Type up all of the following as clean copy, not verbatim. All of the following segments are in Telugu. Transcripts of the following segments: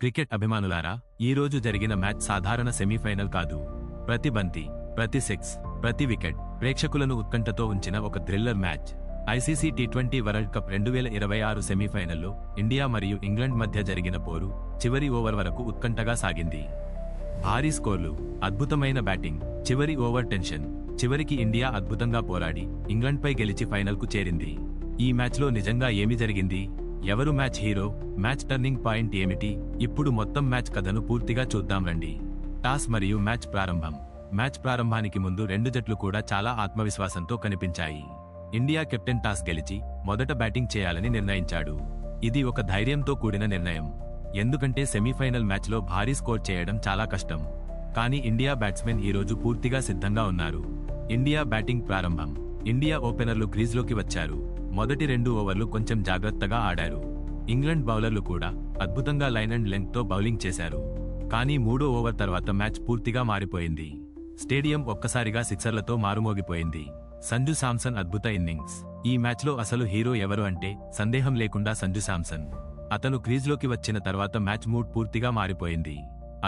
క్రికెట్ అభిమానులారా, ఈ రోజు జరిగిన మ్యాచ్ సాధారణ సెమీఫైనల్ కాదు. ప్రతి బంతి, ప్రతి సిక్స్, ప్రతి వికెట్ ప్రేక్షకులను ఉత్కంఠతో ఉంచిన ఒక థ్రిల్లర్ మ్యాచ్. ఐసీసీ టీ20 వరల్డ్ కప్ 2026 సెమీఫైనల్లో ఇండియా మరియు ఇంగ్లాండ్ మధ్య జరిగిన పోరు చివరి ఓవర్ వరకు ఉత్కంఠగా సాగింది. భారీ స్కోర్లు, అద్భుతమైన బ్యాటింగ్, చివరి ఓవర్ టెన్షన్. చివరికి ఇండియా అద్భుతంగా పోరాడి ఇంగ్లాండ్పై గెలిచి ఫైనల్కు చేరింది. ఈ మ్యాచ్లో నిజంగా ఏమి జరిగింది? ఎవరు match hero? Match turning point ఏమిటి? ఇప్పుడు మొత్తం మ్యాచ్ కథను పూర్తిగా చూద్దాం రండి. టాస్ మరియు మ్యాచ్ ప్రారంభం. మ్యాచ్ ప్రారంభానికి ముందు రెండు జట్లు కూడా చాలా ఆత్మవిశ్వాసంతో కనిపించాయి. ఇండియా కెప్టెన్ టాస్ గెలిచి మొదట బ్యాటింగ్ చేయాలని నిర్ణయించాడు. ఇది ఒక ధైర్యంతో కూడిన నిర్ణయం, ఎందుకంటే సెమీఫైనల్ మ్యాచ్లో భారీ స్కోర్ చేయడం చాలా కష్టం. కానీ ఇండియా బ్యాట్స్మెన్ ఈరోజు పూర్తిగా సిద్ధంగా ఉన్నారు. ఇండియా బ్యాటింగ్ ప్రారంభం. ఇండియా ఓపెనర్లు క్రీజ్లోకి వచ్చారు. మొదటి 2 ఓవర్లు కొంచెం జాగ్రత్తగా ఆడారు. ఇంగ్లాండ్ బౌలర్లు కూడా అద్భుతంగా లైన్ అండ్ లెంగ్త్తో బౌలింగ్ చేశారు. కానీ 3వ ఓవర్ తర్వాత మ్యాచ్ పూర్తిగా మారిపోయింది. స్టేడియం ఒక్కసారిగా సిక్సర్లతో మారుమోగిపోయింది. సంజు శాంసన్ అద్భుత ఇన్నింగ్స్. ఈ మ్యాచ్లో అసలు హీరో ఎవరు అంటే సందేహం లేకుండా సంజు శాంసన్. అతను క్రీజ్లోకి వచ్చిన తర్వాత మ్యాచ్ మూడ్ పూర్తిగా మారిపోయింది.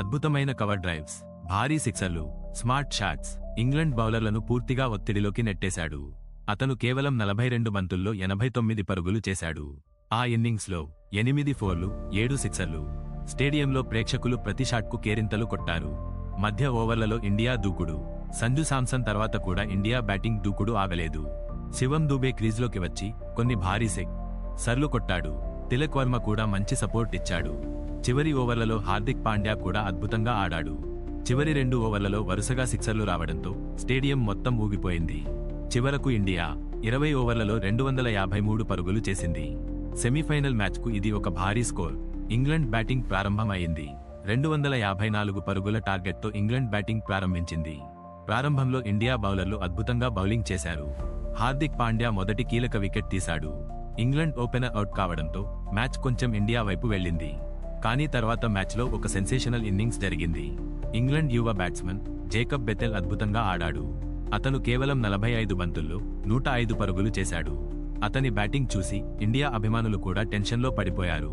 అద్భుతమైన కవర్ డ్రైవ్స్, భారీ సిక్సర్లు, స్మార్ట్ షాట్స్ ఇంగ్లాండ్ బౌలర్లను పూర్తిగా ఒత్తిడిలోకి నెట్టేశాడు. అతను కేవలం 42 బంతుల్లో 89 పరుగులు చేశాడు. ఆ ఇన్నింగ్స్లో 8 ఫోర్లు, 7 సిక్సర్లు. స్టేడియంలో ప్రేక్షకులు ప్రతి షాట్కు కేరింతలు కొట్టారు. మధ్య ఓవర్లలో ఇండియా దూకుడు. సంజు శాంసన్ తర్వాత కూడా ఇండియా బ్యాటింగ్ దూకుడు ఆగలేదు. శివం దూబే క్రీజ్లోకి వచ్చి కొన్ని భారీ సర్లు కొట్టాడు. తిలక్ వర్మ కూడా మంచి సపోర్ట్ ఇచ్చాడు. చివరి ఓవర్లలో హార్దిక్ పాండ్యా కూడా అద్భుతంగా ఆడాడు. చివరి 2 ఓవర్లలో వరుసగా సిక్సర్లు రావడంతో స్టేడియం మొత్తం ఊగిపోయింది. చివరకు ఇండియా 20 ఓవర్లలో 253 పరుగులు చేసింది. సెమీఫైనల్ మ్యాచ్కు ఇది ఒక భారీ స్కోర్. ఇంగ్లాండ్ బ్యాటింగ్ ప్రారంభం అయింది. 254 పరుగుల టార్గెట్తో ఇంగ్లాండ్ బ్యాటింగ్ ప్రారంభించింది. ప్రారంభంలో ఇండియా బౌలర్లు అద్భుతంగా బౌలింగ్ చేశారు. హార్దిక్ పాండ్యా మొదటి కీలక వికెట్ తీశాడు. ఇంగ్లాండ్ ఓపెనర్ అవుట్ కావడంతో మ్యాచ్ కొంచెం ఇండియా వైపు వెళ్ళింది. కానీ తర్వాత మ్యాచ్లో ఒక సెన్సేషనల్ ఇన్నింగ్స్ జరిగింది. ఇంగ్లాండ్ యువ బ్యాట్స్మన్ జేకబ్ బెథెల్ అద్భుతంగా ఆడాడు. అతను కేవలం 45 బంతుల్లో 105 పరుగులు చేశాడు. అతని బ్యాటింగ్ చూసి ఇండియా అభిమానులు కూడా టెన్షన్లో పడిపోయారు.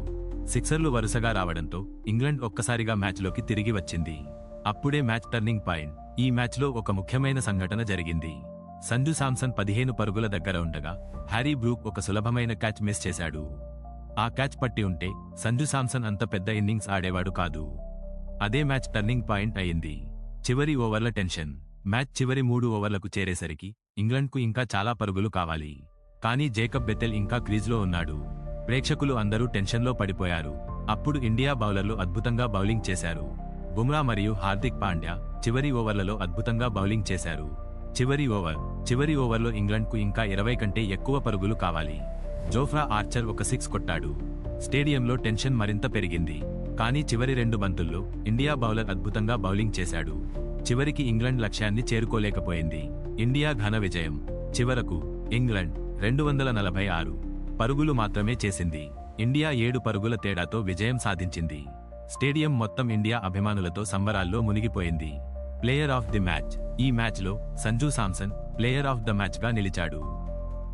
సిక్సర్లు వరుసగా రావడంతో ఇంగ్లాండ్ ఒక్కసారిగా మ్యాచ్లోకి తిరిగి వచ్చింది. అప్పుడే మ్యాచ్ టర్నింగ్ పాయింట్. ఈ మ్యాచ్లో ఒక ముఖ్యమైన సంఘటన జరిగింది. సంజు శాంసన్ 15 పరుగుల దగ్గర ఉండగా హ్యారీ బ్రూక్ ఒక సులభమైన క్యాచ్ మిస్ చేశాడు. ఆ క్యాచ్ పట్టి ఉంటే సంజు శాంసన్ అంత పెద్ద ఇన్నింగ్స్ ఆడేవాడు కాదు. అదే మ్యాచ్ టర్నింగ్ పాయింట్ అయింది. చివరి ఓవర్ల టెన్షన్. మ్యాచ్ చివరి 3 ఓవర్లకు చేరేసరికి ఇంగ్లాండ్కు ఇంకా చాలా పరుగులు కావాలి. కానీ జేకబ్ బెథెల్ ఇంకా క్రీజ్లో ఉన్నాడు. ప్రేక్షకులు అందరూ టెన్షన్లో పడిపోయారు. అప్పుడు ఇండియా బౌలర్లు అద్భుతంగా బౌలింగ్ చేశారు. బుమ్రా మరియు హార్దిక్ పాండ్యా చివరి ఓవర్లలో అద్భుతంగా బౌలింగ్ చేశారు. చివరి ఓవర్లో ఇంగ్లాండ్కు ఇంకా 20 కంటే ఎక్కువ పరుగులు కావాలి. జోఫ్రా ఆర్చర్ ఒక 6 కొట్టాడు. స్టేడియంలో టెన్షన్ మరింత పెరిగింది. కానీ చివరి 2 బంతుల్లో ఇండియా బౌలర్ అద్భుతంగా బౌలింగ్ చేశాడు. చివరికి ఇంగ్లాండ్ లక్ష్యాన్ని చేరుకోలేకపోయింది. ఇండియా ఘన విజయం. చివరకు ఇంగ్లాండ్ 246 పరుగులు మాత్రమే చేసింది. ఇండియా 7 పరుగుల తేడాతో విజయం సాధించింది. స్టేడియం మొత్తం ఇండియా అభిమానులతో సంబరాల్లో మునిగిపోయింది. Player of the match. ఈ మ్యాచ్లో Sanju Samson player of the మ్యాచ్గా నిలిచాడు.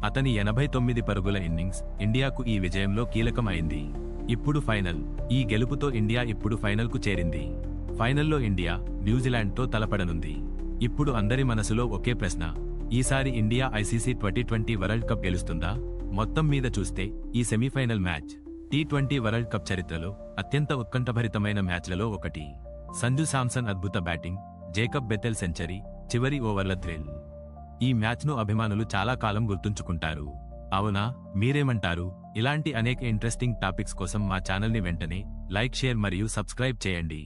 అతని 89 పరుగుల ఇన్నింగ్స్ ఇండియాకు ఈ విజయంలో కీలకమైంది. ఇప్పుడు ఫైనల్. ఈ గెలుపుతో ఇండియా ఇప్పుడు ఫైనల్కు చేరింది. ఫైనల్లో ఇండియా న్యూజిలాండ్తో తలపడనుంది. ఇప్పుడు అందరి మనసులో ఒకే ప్రశ్న: ఈసారి ఇండియా ఐసీసీ టీ20 వరల్డ్ కప్ గెలుస్తుందా? మొత్తం మీద చూస్తే ఈ సెమీఫైనల్ మ్యాచ్ టీ20 వరల్డ్ కప్ చరిత్రలో అత్యంత ఉత్కంఠభరితమైన మ్యాచ్లలో ఒకటి. సంజు శాంసన్ అద్భుత బ్యాటింగ్, జేకబ్ బెథెల్ సెంచరీ, చివరి ఓవర్ల థ్రిల్. ఈ మ్యాచ్ను అభిమానులు చాలా కాలం గుర్తుంచుకుంటారు. అవునా? మీరేమంటారు? ఇలాంటి అనేక ఇంట్రెస్టింగ్ టాపిక్స్ కోసం మా ఛానల్ని వెంటనే లైక్, షేర్ మరియు సబ్స్క్రైబ్ చేయండి.